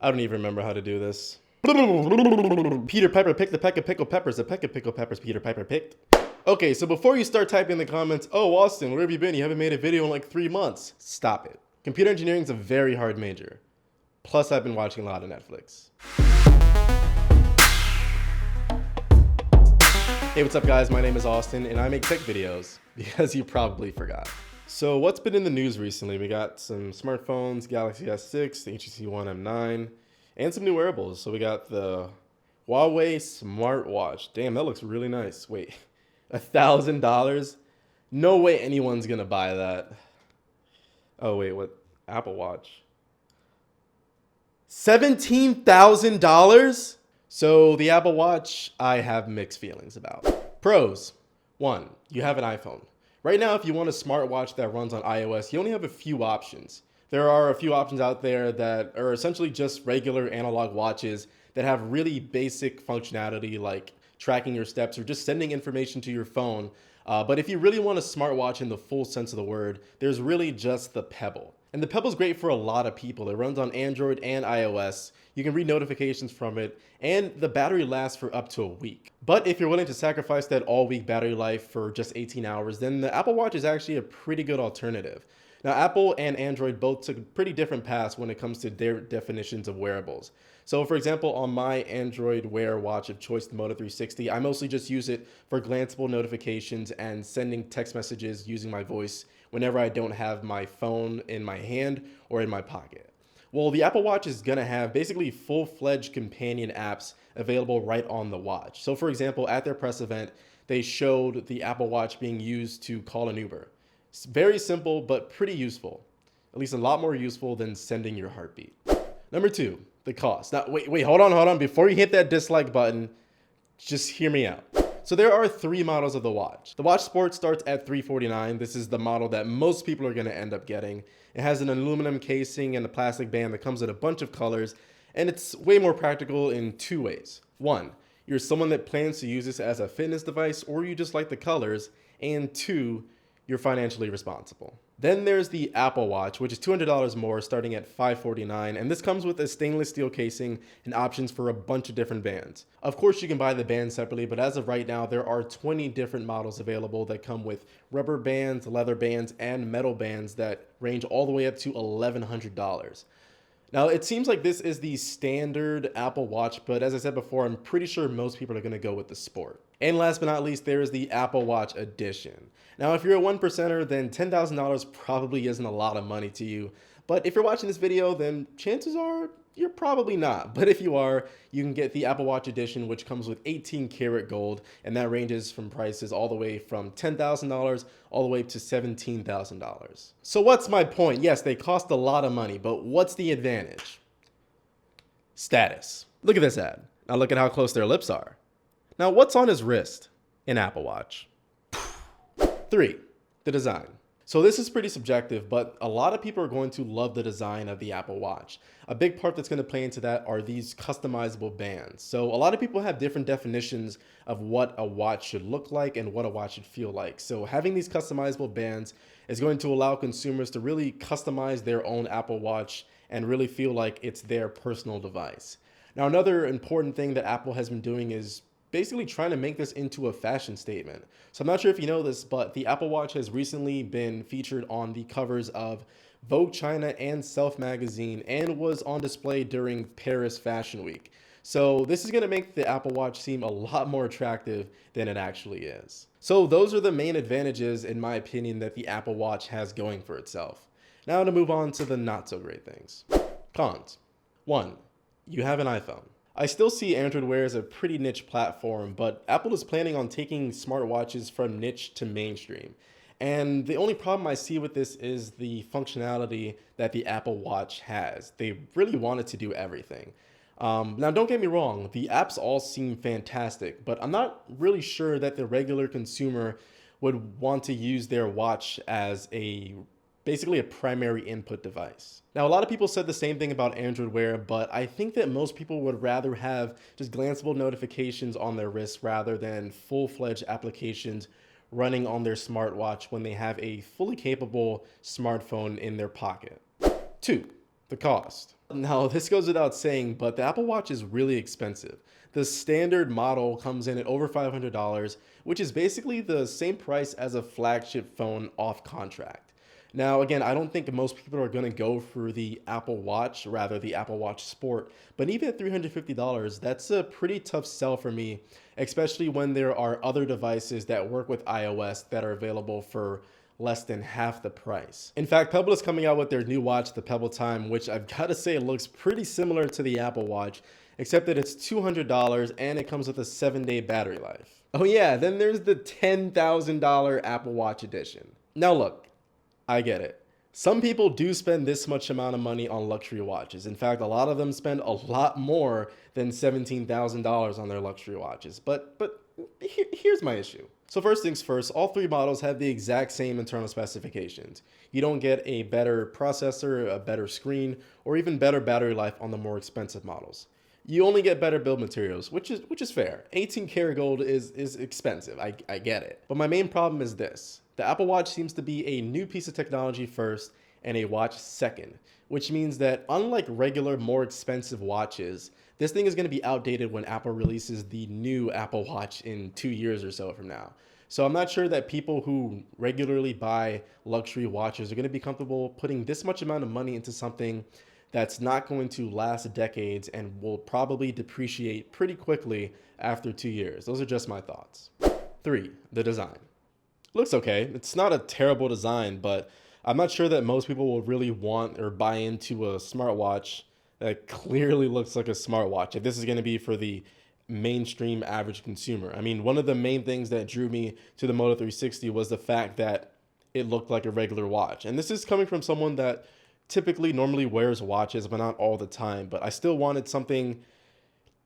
I don't even remember how to do this. Peter Piper picked a peck of pickled peppers. A peck of pickled peppers Peter Piper picked. Okay, so before you start typing in the comments, oh, Austin, where have you been? You haven't made a video in like 3 months. Stop it. Computer engineering is a very hard major. Plus, I've been watching a lot of Netflix. Hey, what's up guys? My name is Austin and I make tech videos because you probably forgot. So what's been in the news recently? We got some smartphones, Galaxy S6, the HTC One M9, and some new wearables. So we got the Huawei smartwatch. Damn, that looks really nice. Wait, $1,000? No way anyone's gonna buy that. Oh wait, what? Apple Watch. $17,000? So the Apple Watch, I have mixed feelings about. Pros. 1, you have an iPhone. Right now, if you want a smartwatch that runs on iOS, you only have a few options. There are a few options out there that are essentially just regular analog watches that have really basic functionality like tracking your steps or just sending information to your phone. But if you really want a smartwatch in the full sense of the word, there's really just the Pebble. And the Pebble is great for a lot of people. It runs on Android and iOS. You can read notifications from it, and the battery lasts for up to a week. But if you're willing to sacrifice that all-week battery life for just 18 hours, then the Apple Watch is actually a pretty good alternative. Now, Apple and Android both took pretty different paths when it comes to their definitions of wearables. So for example, on my Android Wear watch of choice, the Moto 360, I mostly just use it for glanceable notifications and sending text messages using my voice whenever I don't have my phone in my hand or in my pocket. Well, the Apple Watch is gonna have basically full-fledged companion apps available right on the watch. So for example, at their press event, they showed the Apple Watch being used to call an Uber. It's very simple, but pretty useful. At least a lot more useful than sending your heartbeat. Number 2, the cost. Now, wait, hold on. Before you hit that dislike button, just hear me out. So there are 3 models of the watch. The Watch Sport starts at $349. This is the model that most people are gonna end up getting. It has an aluminum casing and a plastic band that comes in a bunch of colors, and it's way more practical in 2 ways. 1, you're someone that plans to use this as a fitness device, or you just like the colors, and 2, you're financially responsible. Then there's the Apple Watch, which is $200 more, starting at $549, and this comes with a stainless steel casing and options for a bunch of different bands. Of course, you can buy the bands separately, but as of right now, there are 20 different models available that come with rubber bands, leather bands, and metal bands that range all the way up to $1,100. Now, it seems like this is the standard Apple Watch, but as I said before, I'm pretty sure most people are gonna go with the Sport. And last but not least, there is the Apple Watch Edition. Now, if you're a 1%er, then $10,000 probably isn't a lot of money to you. But if you're watching this video, then chances are you're probably not. But if you are, you can get the Apple Watch Edition, which comes with 18 karat gold, and that ranges from prices all the way from $10,000 all the way to $17,000. So what's my point? Yes, they cost a lot of money, but what's the advantage? Status. Look at this ad. Now look at how close their lips are. Now what's on his wrist? An Apple Watch. 3, the design. So this is pretty subjective, but a lot of people are going to love the design of the Apple Watch. A big part that's going to play into that are these customizable bands. So a lot of people have different definitions of what a watch should look like and what a watch should feel like. So having these customizable bands is going to allow consumers to really customize their own Apple Watch and really feel like it's their personal device. Now, another important thing that Apple has been doing is basically trying to make this into a fashion statement. So I'm not sure if you know this, but the Apple Watch has recently been featured on the covers of Vogue China and Self magazine and was on display during Paris Fashion Week. So this is going to make the Apple Watch seem a lot more attractive than it actually is. So those are the main advantages, in my opinion, that the Apple Watch has going for itself. Now to move on to the not so great things. Cons. 1, you have an iPhone. I still see Android Wear as a pretty niche platform, but Apple is planning on taking smartwatches from niche to mainstream. And the only problem I see with this is the functionality that the Apple Watch has. They really wanted to do everything. Now, don't get me wrong, the apps all seem fantastic, but I'm not really sure that the regular consumer would want to use their watch as basically a primary input device. Now, a lot of people said the same thing about Android Wear, but I think that most people would rather have just glanceable notifications on their wrist rather than full-fledged applications running on their smartwatch when they have a fully capable smartphone in their pocket. 2, the cost. Now, this goes without saying, but the Apple Watch is really expensive. The standard model comes in at over $500, which is basically the same price as a flagship phone off contract. Now, again, I don't think most people are going to go for the Apple Watch, rather the Apple Watch Sport, but even at $350, that's a pretty tough sell for me, especially when there are other devices that work with iOS that are available for less than half the price. In fact, Pebble is coming out with their new watch, the Pebble Time, which I've got to say looks pretty similar to the Apple Watch, except that it's $200 and it comes with a 7-day battery life. Oh yeah, then there's the $10,000 Apple Watch edition. Now look, I get it. Some people do spend this much amount of money on luxury watches. In fact, a lot of them spend a lot more than $17,000 on their luxury watches. But here's my issue. So first things first, all three models have the exact same internal specifications. You don't get a better processor, a better screen, or even better battery life on the more expensive models. You only get better build materials, which is fair. 18 karat gold is expensive, I get it. But my main problem is this. The Apple Watch seems to be a new piece of technology first and a watch second, which means that unlike regular, more expensive watches, this thing is going to be outdated when Apple releases the new Apple Watch in 2 years or so from now. So I'm not sure that people who regularly buy luxury watches are going to be comfortable putting this much amount of money into something that's not going to last decades and will probably depreciate pretty quickly after 2 years. Those are just my thoughts. 3, the design. Looks okay. It's not a terrible design, but I'm not sure that most people will really want or buy into a smartwatch that clearly looks like a smartwatch, if this is going to be for the mainstream average consumer. I mean, one of the main things that drew me to the Moto 360 was the fact that it looked like a regular watch. And this is coming from someone that typically normally wears watches, but not all the time. But I still wanted something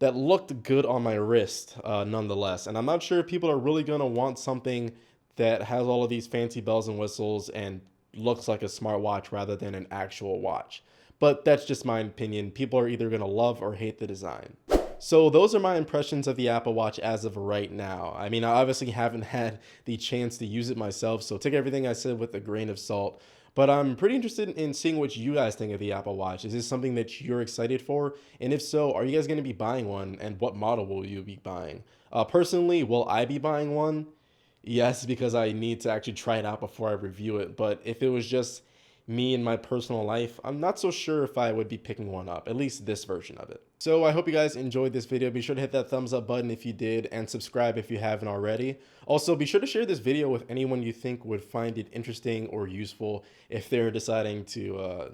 that looked good on my wrist nonetheless. And I'm not sure if people are really going to want something that has all of these fancy bells and whistles and looks like a smartwatch rather than an actual watch. But that's just my opinion. People are either going to love or hate the design. So those are my impressions of the Apple Watch as of right now. I mean, I obviously haven't had the chance to use it myself, so take everything I said with a grain of salt. But I'm pretty interested in seeing what you guys think of the Apple Watch. Is this something that you're excited for? And if so, are you guys going to be buying one? And what model will you be buying? Personally, will I be buying one? Yes, because I need to actually try it out before I review it. But if it was just me in my personal life, I'm not so sure if I would be picking one up, at least this version of it. So I hope you guys enjoyed this video. Be sure to hit that thumbs up button if you did, and subscribe if you haven't already. Also, be sure to share this video with anyone you think would find it interesting or useful if they're deciding to,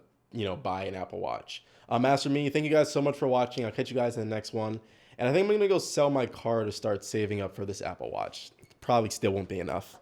buy an Apple Watch. As for me, thank you guys so much for watching. I'll catch you guys in the next one. And I think I'm going to go sell my car to start saving up for this Apple Watch. Probably still won't be enough.